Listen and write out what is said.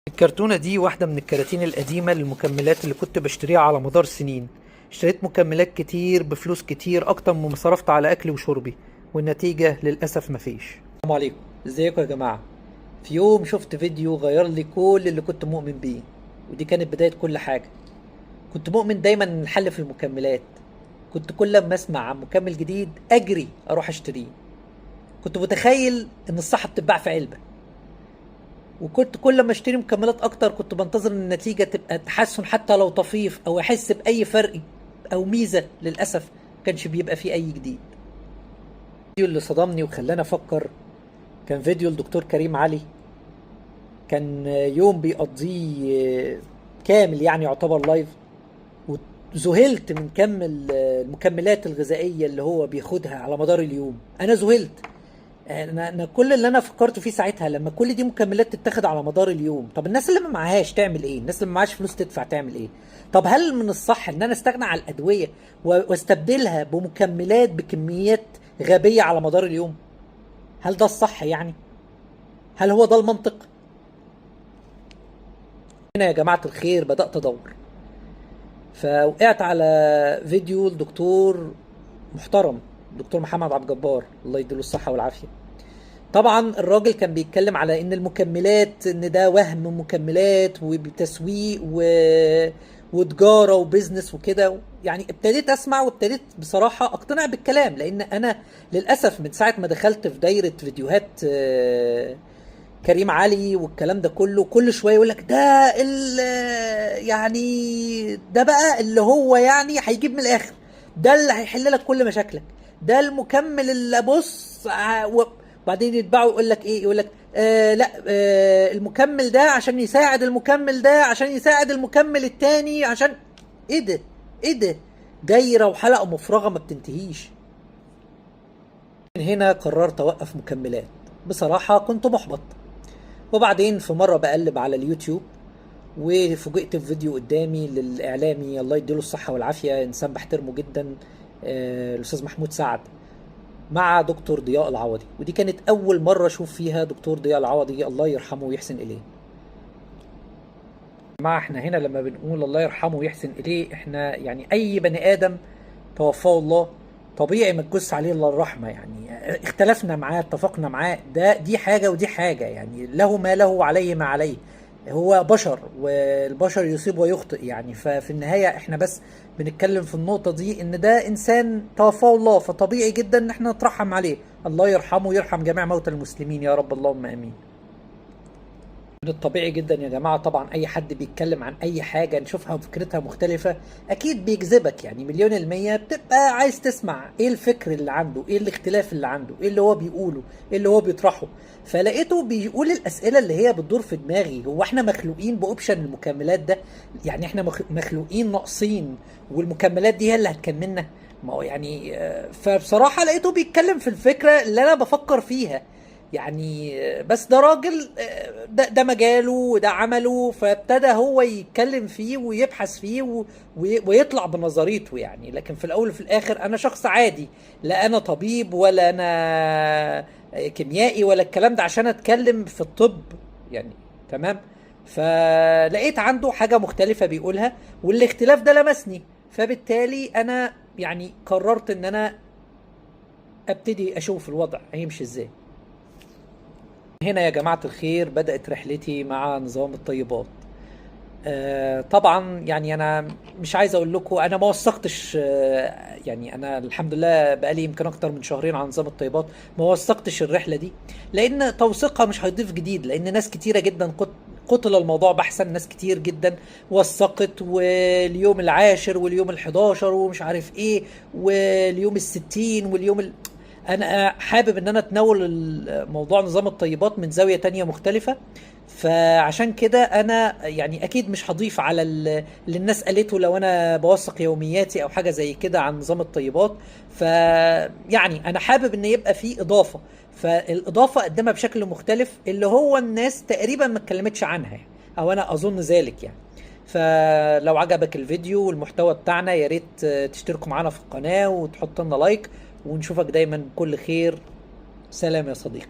الكرتونة دي واحدة من الكراتين القديمة للمكملات اللي كنت بشتريها على مدار سنين. اشتريت مكملات كتير بفلوس كتير أكتر مما صرفت على أكلي وشربي، والنتيجة للأسف مفيش. السلام عليكم، ازيكم يا جماعة؟ في يوم شفت فيديو غير لي كل اللي كنت مؤمن بيه، ودي كانت بداية كل حاجة. كنت مؤمن دايما ان الحل في المكملات. كنت كل ما اسمع عن مكمل جديد اجري اروح اشتريه. كنت متخيل ان الصحة بتتباع في علبة، وكنت كل ما اشتري مكملات اكتر كنت بنتظر ان النتيجه تبقى تحسن حتى لو طفيف او احس باي فرق او ميزه. للاسف ما كانش بيبقى فيه اي جديد. الفيديو اللي صدمني وخلاني افكر كان فيديو الدكتور كريم علي. كان يوم بيقضيه كامل، يعني يعتبر لايف، وذهلت من كم المكملات الغذائيه اللي هو بياخدها على مدار اليوم. انا ذهلت. انا كل اللي انا فكرت فيه ساعتها، لما كل دي مكملات تتاخد على مدار اليوم، طب الناس اللي ما معهاش تعمل ايه؟ الناس اللي ما معهاش فلوس تدفع تعمل ايه؟ طب هل من الصح ان انا استغنى عن الادويه واستبدلها بمكملات بكميات غبيه على مدار اليوم؟ هل ده الصح يعني؟ هل هو ده المنطق؟ هنا يا جماعه الخير بدات ادور، فوقعت على فيديو الدكتور محترم، دكتور محمد عبد الجبار، الله يديله الصحه والعافيه. طبعا الراجل كان بيتكلم على ان المكملات، ان ده وهم مكملات وبتسويق وتجاره وبزنس وكده. يعني ابتديت اسمع وابتديت بصراحه اقتنع بالكلام، لان انا للاسف من ساعه ما دخلت في دايره فيديوهات كريم علي والكلام ده كله، كل شويه يقول لك ده يعني ده بقى اللي هو يعني هيجيب من الاخر، ده اللي هيحل لك كل مشاكلك، ده المكمل اللي بص وبعدين يتباعوا يقول لك ايه؟ يقول لك لا، المكمل ده عشان يساعد المكمل ده عشان يساعد المكمل التاني عشان ايه ده؟ ايه ده؟ دايره وحلقه مفرغه ما بتنتهيش. من هنا قررت اوقف مكملات. بصراحه كنت محبط. وبعدين في مرة بقلب على اليوتيوب وفوجئت بفيديو قدامي للإعلامي، الله يديله الصحة والعافية، إنسان بحترمه جدا، الأستاذ محمود سعد، مع دكتور ضياء العوضي. ودي كانت أول مرة أشوف فيها دكتور ضياء العوضي، الله يرحمه ويحسن إليه. جماعة احنا هنا لما بنقول الله يرحمه ويحسن إليه، احنا يعني أي بني آدم توفاه الله طبيعي ما تجوز عليه الا الرحمه. يعني اختلفنا معاه اتفقنا معاه، دي حاجه ودي حاجه، يعني له ما له وعليه ما عليه. هو بشر والبشر يصيب ويخطئ يعني. ففي النهايه احنا بس بنتكلم في النقطه دي، ان ده انسان توفاه الله، فطبيعي جدا ان احنا نترحم عليه. الله يرحمه ويرحم جميع موتى المسلمين يا رب، اللهم امين. من الطبيعي جدا يا جماعة طبعا أي حد بيتكلم عن أي حاجة نشوفها وفكرتها مختلفة أكيد بيجذبك، يعني مليون المية بتبقى عايز تسمع إيه الفكر اللي عنده، إيه الاختلاف اللي عنده، إيه اللي هو بيقوله، إيه اللي هو بيطرحه. فلقيته بيقول الأسئلة اللي هي بتدور في دماغي، هو إحنا مخلوقين بأوبشن المكملات ده؟ يعني إحنا مخلوقين ناقصين والمكملات دي هي اللي هتكملنا؟ ما هو يعني فبصراحة لقيته بيتكلم في الفكرة اللي أنا بفكر فيها. يعني بس ده راجل، ده مجاله وده عمله، فابتدى هو يتكلم فيه ويبحث فيه ويطلع بنظريته يعني. لكن في الاول وفي الاخر انا شخص عادي، لا انا طبيب ولا انا كيميائي ولا الكلام ده عشان اتكلم في الطب يعني. تمام. فلقيت عنده حاجة مختلفة بيقولها، والاختلاف ده لمسني، فبالتالي انا يعني قررت ان انا ابتدي اشوف الوضع هيمشي ازاي. هنا يا جماعة الخير بدأت رحلتي مع نظام الطيبات. طبعا يعني انا مش عايز اقول لكم انا ما وثقتش، يعني انا الحمد لله بقالي يمكن اكتر من شهرين على نظام الطيبات، ما وثقتش الرحلة دي، لان توثيقها مش هيضيف جديد، لان ناس كتيرة جدا قتل الموضوع بحثا، ناس كتير جدا وثقت، واليوم العاشر واليوم الحداشر ومش عارف ايه واليوم الستين انا حابب ان انا اتناول موضوع نظام الطيبات من زاوية تانية مختلفة. فعشان كده انا يعني اكيد مش هضيف على اللي الناس قالته لو انا بوثق يومياتي او حاجة زي كده عن نظام الطيبات. فيعني انا حابب ان يبقى فيه اضافة، فالاضافة اقدمها بشكل مختلف اللي هو الناس تقريبا ما اتكلمتش عنها يعني، او انا اظن ذلك يعني. فلو عجبك الفيديو والمحتوى بتاعنا يا ريت تشتركوا معنا في القناة وتحط لنا لايك، ونشوفك دايما بكل خير. سلام يا صديقي.